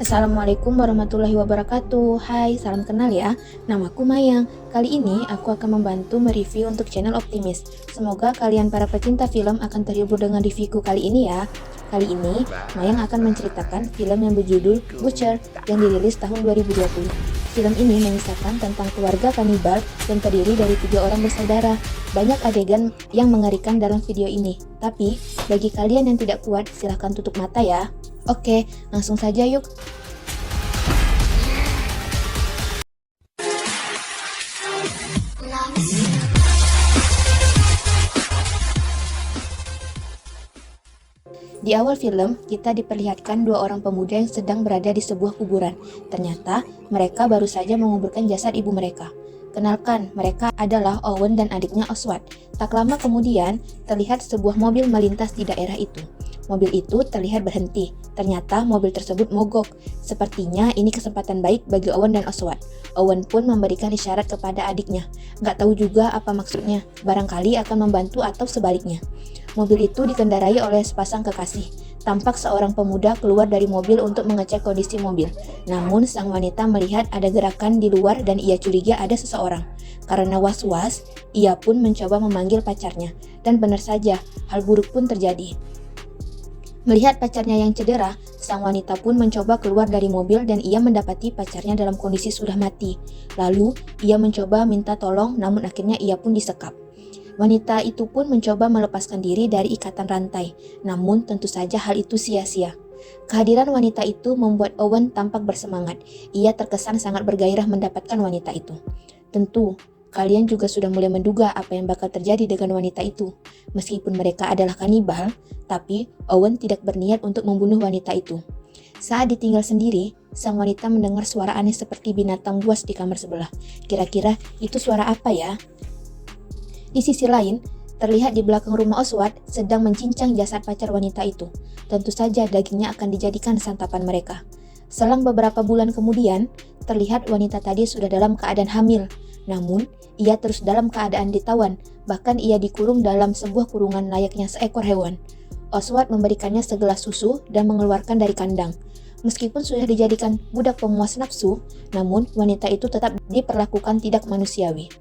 Assalamualaikum warahmatullahi wabarakatuh. Hai, salam kenal ya. Namaku Mayang. Kali ini aku akan membantu mereview untuk channel Optimis. Semoga kalian para pecinta film akan terhibur dengan reviewku kali ini ya. Kali ini, Mayang akan menceritakan film yang berjudul Butcher yang dirilis tahun 2020. Film ini mengisahkan tentang keluarga kanibal yang terdiri dari 3 orang bersaudara. Banyak adegan yang mengerikan dalam video ini. Tapi, bagi kalian yang tidak kuat, silahkan tutup mata ya. Oke, langsung saja yuk. Di awal film, kita diperlihatkan 2 orang pemuda yang sedang berada di sebuah kuburan. Ternyata, mereka baru saja menguburkan jasad ibu mereka. Kenalkan, mereka adalah Owen dan adiknya Oswald. Tak lama kemudian, terlihat sebuah mobil melintas di daerah itu. Mobil itu terlihat berhenti. Ternyata mobil tersebut mogok. Sepertinya ini kesempatan baik bagi Owen dan Oswald. Owen pun memberikan isyarat kepada adiknya. Nggak tahu juga apa maksudnya. Barangkali akan membantu atau sebaliknya. Mobil itu dikendarai oleh sepasang kekasih. Tampak seorang pemuda keluar dari mobil untuk mengecek kondisi mobil. Namun sang wanita melihat ada gerakan di luar dan ia curiga ada seseorang. Karena was-was, ia pun mencoba memanggil pacarnya. Dan benar saja, hal buruk pun terjadi. Melihat pacarnya yang cedera, sang wanita pun mencoba keluar dari mobil dan ia mendapati pacarnya dalam kondisi sudah mati. Lalu, ia mencoba minta tolong namun akhirnya ia pun disekap. Wanita itu pun mencoba melepaskan diri dari ikatan rantai, namun tentu saja hal itu sia-sia. Kehadiran wanita itu membuat Owen tampak bersemangat. Ia terkesan sangat bergairah mendapatkan wanita itu. Tentu, kalian juga sudah mulai menduga apa yang bakal terjadi dengan wanita itu. Meskipun mereka adalah kanibal, tapi Owen tidak berniat untuk membunuh wanita itu. Saat ditinggal sendiri, sang wanita mendengar suara aneh seperti binatang buas di kamar sebelah. Kira-kira itu suara apa ya? Di sisi lain, terlihat di belakang rumah Oswald sedang mencincang jasad pacar wanita itu. Tentu saja dagingnya akan dijadikan santapan mereka. Selang beberapa bulan kemudian, terlihat wanita tadi sudah dalam keadaan hamil. Namun, ia terus dalam keadaan ditawan, bahkan ia dikurung dalam sebuah kurungan layaknya seekor hewan. Oswald memberikannya segelas susu dan mengeluarkan dari kandang. Meskipun sudah dijadikan budak pemuas nafsu, namun wanita itu tetap diperlakukan tidak manusiawi.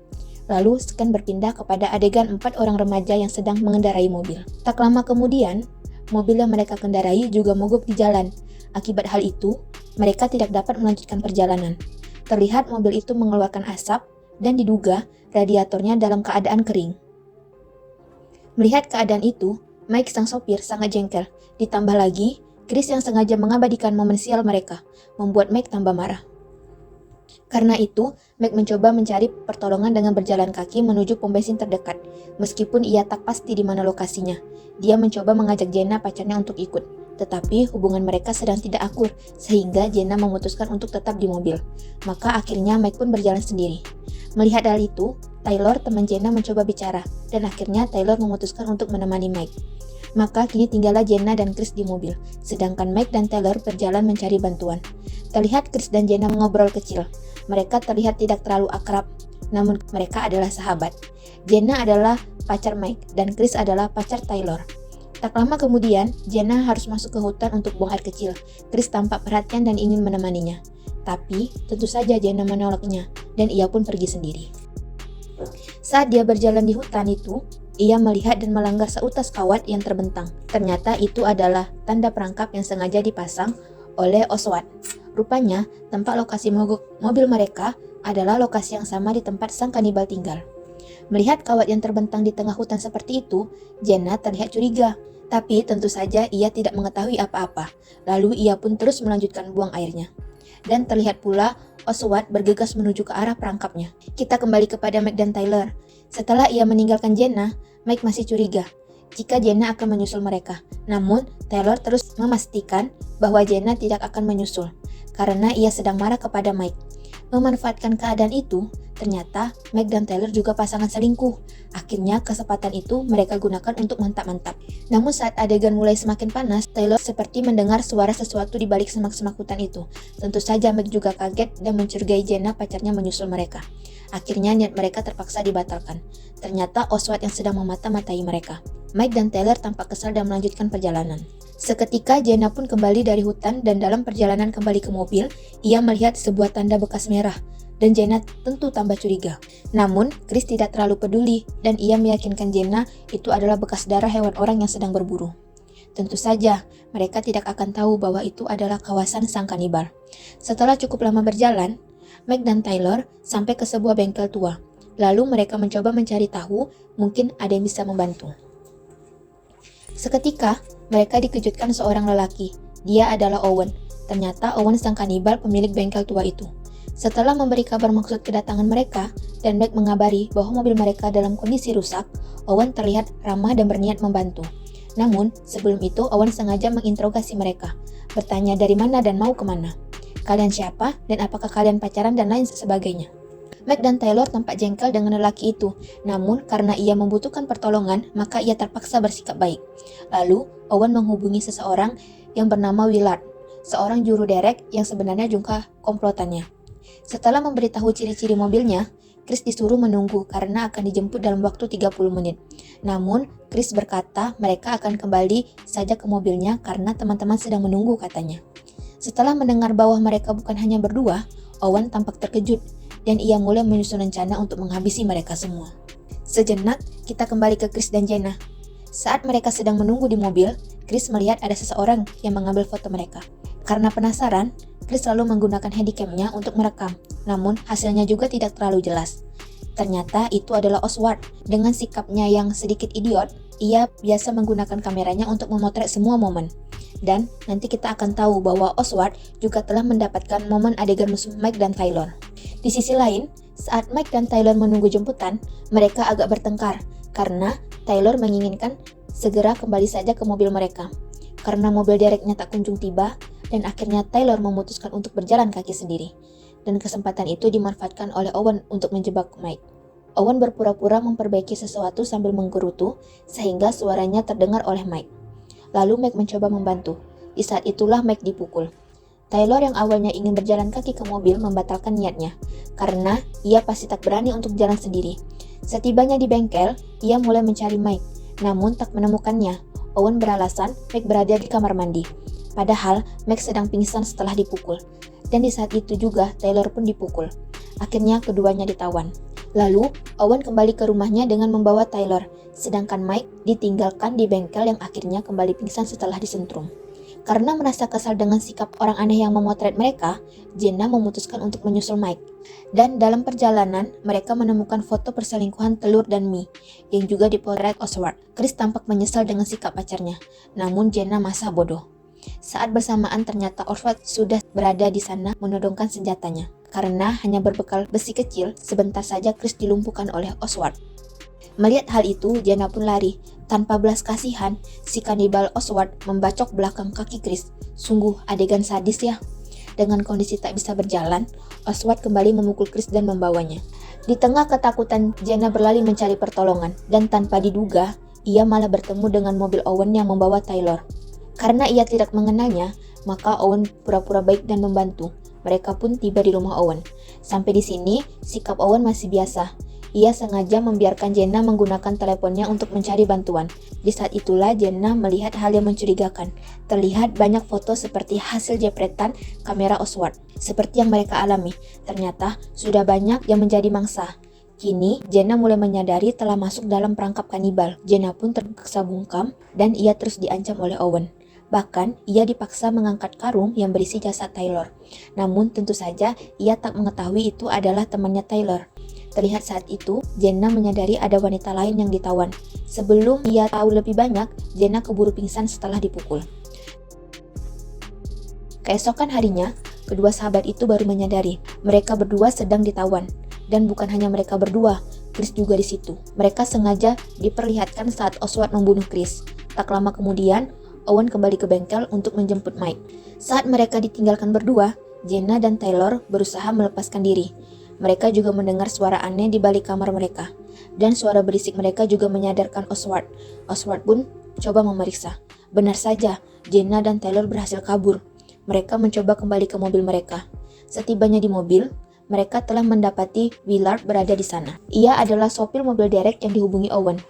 Lalu scan berpindah kepada adegan 4 orang remaja yang sedang mengendarai mobil. Tak lama kemudian, mobil yang mereka kendarai juga mogok di jalan. Akibat hal itu, mereka tidak dapat melanjutkan perjalanan. Terlihat mobil itu mengeluarkan asap dan diduga radiatornya dalam keadaan kering. Melihat keadaan itu, Mike sang sopir sangat jengkel. Ditambah lagi, Chris yang sengaja mengabadikan momen sial mereka, membuat Mike tambah marah. Karena itu, Mike mencoba mencari pertolongan dengan berjalan kaki menuju pom bensin terdekat. Meskipun ia tak pasti di mana lokasinya, dia mencoba mengajak Jenna pacarnya untuk ikut. Tetapi hubungan mereka sedang tidak akur, sehingga Jenna memutuskan untuk tetap di mobil. Maka akhirnya Mike pun berjalan sendiri. Melihat hal itu, Taylor teman Jenna mencoba bicara, dan akhirnya Taylor memutuskan untuk menemani Mike. Maka kini tinggallah Jenna dan Chris di mobil, sedangkan Mike dan Taylor berjalan mencari bantuan. Terlihat Chris dan Jenna mengobrol kecil. Mereka terlihat tidak terlalu akrab, namun mereka adalah sahabat. Jenna adalah pacar Mike dan Chris adalah pacar Taylor. Tak lama kemudian, Jenna harus masuk ke hutan untuk buang air kecil. Chris tampak perhatian dan ingin menemaninya. Tapi, tentu saja Jenna menolaknya, dan ia pun pergi sendiri. Saat dia berjalan di hutan itu, ia melihat dan melanggar seutas kawat yang terbentang. Ternyata itu adalah tanda perangkap yang sengaja dipasang oleh Oswald. Rupanya, tempat lokasi mogok mobil mereka adalah lokasi yang sama di tempat sang kanibal tinggal. Melihat kawat yang terbentang di tengah hutan seperti itu, Jenna terlihat curiga. Tapi tentu saja ia tidak mengetahui apa-apa. Lalu ia pun terus melanjutkan buang airnya. Dan terlihat pula Oswald bergegas menuju ke arah perangkapnya. Kita kembali kepada Mike dan Taylor. Setelah ia meninggalkan Jenna, Mike masih curiga jika Jenna akan menyusul mereka. Namun, Taylor terus memastikan bahwa Jenna tidak akan menyusul, karena ia sedang marah kepada Mike. Memanfaatkan keadaan itu, Ternyata Mike dan Tyler juga pasangan selingkuh. Akhirnya kesempatan itu mereka gunakan untuk mantap-mantap. Namun saat adegan mulai semakin panas, Tyler seperti mendengar suara sesuatu di balik semak-semak hutan itu. Tentu saja Mike juga kaget dan mencurigai Jenna pacarnya menyusul mereka. Akhirnya niat mereka terpaksa dibatalkan. Ternyata Oswald yang sedang memata-matai mereka. Mike dan Tyler tampak kesal dan melanjutkan perjalanan. Seketika Jenna pun kembali dari hutan dan dalam perjalanan kembali ke mobil, ia melihat sebuah tanda bekas merah. Dan Jenna tentu tambah curiga. Namun, Chris tidak terlalu peduli dan ia meyakinkan Jenna itu adalah bekas darah hewan orang yang sedang berburu. Tentu saja, mereka tidak akan tahu bahwa itu adalah kawasan sang kanibal. Setelah cukup lama berjalan, Mike dan Tyler sampai ke sebuah bengkel tua. Lalu mereka mencoba mencari tahu, mungkin ada yang bisa membantu. Seketika, mereka dikejutkan seorang lelaki. Dia adalah Owen. Ternyata Owen sang kanibal pemilik bengkel tua itu. Setelah memberi kabar maksud kedatangan mereka, dan Mike mengabari bahwa mobil mereka dalam kondisi rusak, Owen terlihat ramah dan berniat membantu. Namun, sebelum itu Owen sengaja menginterogasi mereka, bertanya dari mana dan mau kemana. Kalian siapa, dan apakah kalian pacaran, dan lain sebagainya. Mike dan Tyler tampak jengkel dengan lelaki itu, namun karena ia membutuhkan pertolongan, maka ia terpaksa bersikap baik. Lalu, Owen menghubungi seseorang yang bernama Willard, seorang juru derek yang sebenarnya juga komplotannya. Setelah memberitahu ciri-ciri mobilnya, Chris disuruh menunggu karena akan dijemput dalam waktu 30 menit. Namun, Chris berkata mereka akan kembali saja ke mobilnya karena teman-teman sedang menunggu katanya. Setelah mendengar bahwa mereka bukan hanya berdua, Owen tampak terkejut dan ia mulai menyusun rencana untuk menghabisi mereka semua. Sejenak, kita kembali ke Chris dan Jenna. Saat mereka sedang menunggu di mobil, Chris melihat ada seseorang yang mengambil foto mereka. Karena penasaran, Chris selalu menggunakan handycam-nya untuk merekam, namun hasilnya juga tidak terlalu jelas. Ternyata itu adalah Oswald. Dengan sikapnya yang sedikit idiot, ia biasa menggunakan kameranya untuk memotret semua momen. Dan nanti kita akan tahu bahwa Oswald juga telah mendapatkan momen adegan musuh Mike dan Tyler. Di sisi lain, saat Mike dan Tyler menunggu jemputan, mereka agak bertengkar karena Tyler menginginkan segera kembali saja ke mobil mereka. Karena mobil dereknya tak kunjung tiba, dan akhirnya Tyler memutuskan untuk berjalan kaki sendiri. Dan kesempatan itu dimanfaatkan oleh Owen untuk menjebak Mike. Owen berpura-pura memperbaiki sesuatu sambil menggerutu, sehingga suaranya terdengar oleh Mike. Lalu Mike mencoba membantu. Di saat itulah Mike dipukul. Tyler yang awalnya ingin berjalan kaki ke mobil membatalkan niatnya, karena ia pasti tak berani untuk jalan sendiri. Setibanya di bengkel, ia mulai mencari Mike, namun tak menemukannya. Owen beralasan Mike berada di kamar mandi. Padahal Mike sedang pingsan setelah dipukul. Dan di saat itu juga Tyler pun dipukul. Akhirnya keduanya ditawan. Lalu Owen kembali ke rumahnya dengan membawa Tyler, sedangkan Mike ditinggalkan di bengkel yang akhirnya kembali pingsan setelah disentrum. Karena merasa kesal dengan sikap orang aneh yang memotret mereka, Jenna memutuskan untuk menyusul Mike. Dan dalam perjalanan, mereka menemukan foto perselingkuhan Telur dan Mie, yang juga dipotret Oswald. Chris tampak menyesal dengan sikap pacarnya, namun Jenna masa bodoh. Saat bersamaan ternyata Oswald sudah berada di sana menodongkan senjatanya. Karena hanya berbekal besi kecil, sebentar saja Chris dilumpuhkan oleh Oswald. Melihat hal itu, Jenna pun lari. Tanpa belas kasihan, si kanibal Oswald membacok belakang kaki Chris. Sungguh adegan sadis ya. Dengan kondisi tak bisa berjalan, Oswald kembali memukul Chris dan membawanya. Di tengah ketakutan, Jenna berlari mencari pertolongan. Dan tanpa diduga, ia malah bertemu dengan mobil Owen yang membawa Tyler. Karena ia tidak mengenalnya, maka Owen pura-pura baik dan membantu. Mereka pun tiba di rumah Owen. Sampai di sini, sikap Owen masih biasa. Ia sengaja membiarkan Jenna menggunakan teleponnya untuk mencari bantuan. Di saat itulah Jenna melihat hal yang mencurigakan. Terlihat banyak foto seperti hasil jepretan kamera Oswald. Seperti yang mereka alami, ternyata sudah banyak yang menjadi mangsa. Kini, Jenna mulai menyadari telah masuk dalam perangkap kanibal. Jenna pun terpaksa bungkam dan ia terus diancam oleh Owen. Bahkan, ia dipaksa mengangkat karung yang berisi jasad Tyler. Namun, tentu saja ia tak mengetahui itu adalah temannya Tyler. Terlihat saat itu, Jenna menyadari ada wanita lain yang ditawan. Sebelum ia tahu lebih banyak, Jenna keburu pingsan setelah dipukul. Keesokan harinya, kedua sahabat itu baru menyadari mereka berdua sedang ditawan. Dan bukan hanya mereka berdua, Chris juga di situ. Mereka sengaja diperlihatkan saat Oswald membunuh Chris. Tak lama kemudian, Owen kembali ke bengkel untuk menjemput Mike. Saat mereka ditinggalkan berdua, Jenna dan Tyler berusaha melepaskan diri. Mereka juga mendengar suara aneh di balik kamar mereka. Dan suara berisik mereka juga menyadarkan Oswald. Oswald pun coba memeriksa. Benar saja, Jenna dan Taylor berhasil kabur. Mereka mencoba kembali ke mobil mereka. Setibanya di mobil, mereka telah mendapati Willard berada di sana. Ia adalah sopir mobil derek yang dihubungi Owen.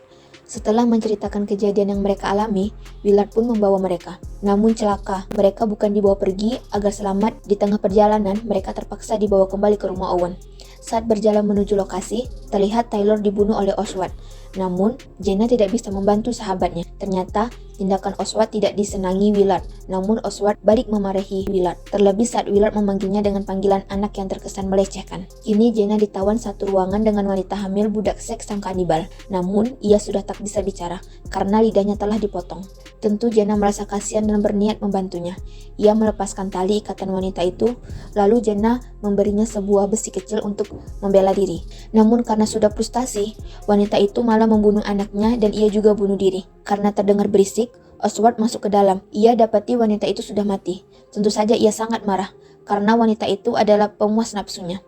Setelah menceritakan kejadian yang mereka alami, Willard pun membawa mereka. Namun celaka, mereka bukan dibawa pergi agar selamat. Di tengah perjalanan, mereka terpaksa dibawa kembali ke rumah Owen. Saat berjalan menuju lokasi, terlihat Taylor dibunuh oleh Oswald. Namun, Jenna tidak bisa membantu sahabatnya. Ternyata, tindakan Oswald tidak disenangi Willard. Namun, Oswald balik memarahi Willard. Terlebih saat Willard memanggilnya dengan panggilan anak yang terkesan melecehkan. Kini Jenna ditawan satu ruangan dengan wanita hamil budak seks sang kanibal. Namun, ia sudah tak bisa bicara karena lidahnya telah dipotong. Tentu Jenna merasa kasihan dan berniat membantunya. Ia melepaskan tali ikatan wanita itu, lalu Jenna memberinya sebuah besi kecil untuk membela diri. Namun karena sudah frustasi, wanita itu malah membunuh anaknya dan ia juga bunuh diri. Karena terdengar berisik, Oswald masuk ke dalam. Ia dapati wanita itu sudah mati. Tentu saja ia sangat marah, karena wanita itu adalah pemuas nafsunya.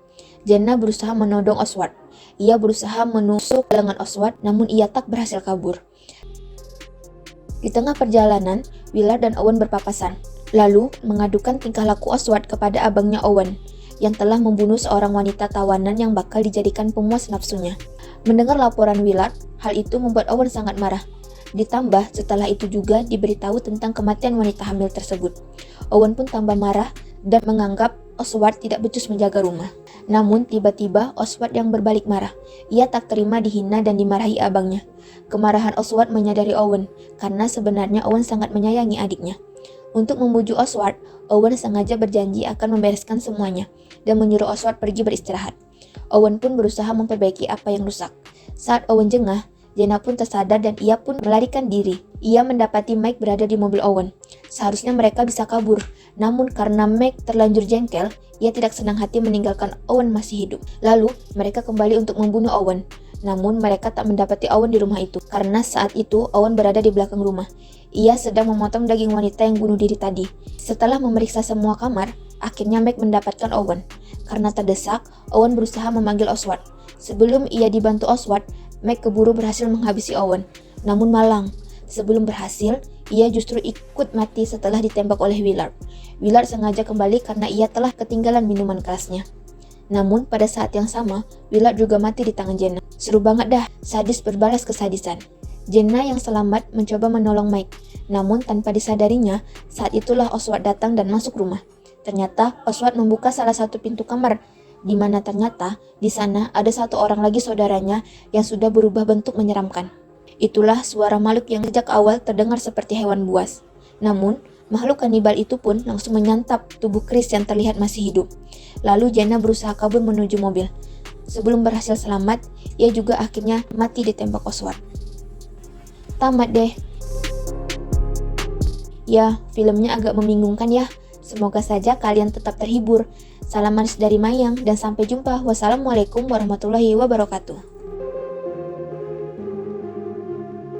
Jenna berusaha menodong Oswald. Ia berusaha menusuk lengan Oswald, namun ia tak berhasil kabur. Di tengah perjalanan, Willard dan Owen berpapasan, lalu mengadukan tingkah laku Oswald kepada abangnya Owen, yang telah membunuh seorang wanita tawanan yang bakal dijadikan pemuas nafsunya. Mendengar laporan Willard, hal itu membuat Owen sangat marah. Ditambah setelah itu juga diberitahu tentang kematian wanita hamil tersebut. Owen pun tambah marah dan menganggap Oswald tidak becus menjaga rumah. Namun tiba-tiba Oswald yang berbalik marah. Ia tak terima dihina dan dimarahi abangnya. Kemarahan Oswald menyadari Owen, karena sebenarnya Owen sangat menyayangi adiknya. Untuk membujuk Oswald, Owen sengaja berjanji akan membereskan semuanya dan menyuruh Oswald pergi beristirahat. Owen pun berusaha memperbaiki apa yang rusak. Saat Owen jengah, Jenna pun tersadar dan ia pun melarikan diri. Ia mendapati Mike berada di mobil Owen. Seharusnya mereka bisa kabur, namun karena Mike terlanjur jengkel, ia tidak senang hati meninggalkan Owen masih hidup. Lalu, mereka kembali untuk membunuh Owen. Namun mereka tak mendapati Owen di rumah itu, karena saat itu Owen berada di belakang rumah. Ia sedang memotong daging wanita yang bunuh diri tadi. Setelah memeriksa semua kamar, akhirnya Mike mendapatkan Owen. Karena terdesak, Owen berusaha memanggil Oswald. Sebelum ia dibantu Oswald, Mike keburu berhasil menghabisi Owen. Namun malang, sebelum berhasil, ia justru ikut mati setelah ditembak oleh Willard. Willard sengaja kembali karena ia telah ketinggalan minuman kerasnya. Namun pada saat yang sama, Willard juga mati di tangan Jenna. Seru banget dah, sadis berbalas kesadisan. Jenna yang selamat mencoba menolong Mike. Namun tanpa disadarinya, saat itulah Oswald datang dan masuk rumah. Ternyata Oswald membuka salah satu pintu kamar, di mana ternyata di sana ada satu orang lagi saudaranya yang sudah berubah bentuk menyeramkan. Itulah suara makhluk yang sejak awal terdengar seperti hewan buas. Namun, makhluk kanibal itu pun langsung menyantap tubuh Chris yang terlihat masih hidup. Lalu Jenna berusaha kabur menuju mobil. Sebelum berhasil selamat, ia juga akhirnya mati ditembak Oswald. Tamat deh. Ya, filmnya agak membingungkan ya. Semoga saja kalian tetap terhibur. Salam manis dari Mayang dan sampai jumpa. Wassalamualaikum warahmatullahi wabarakatuh.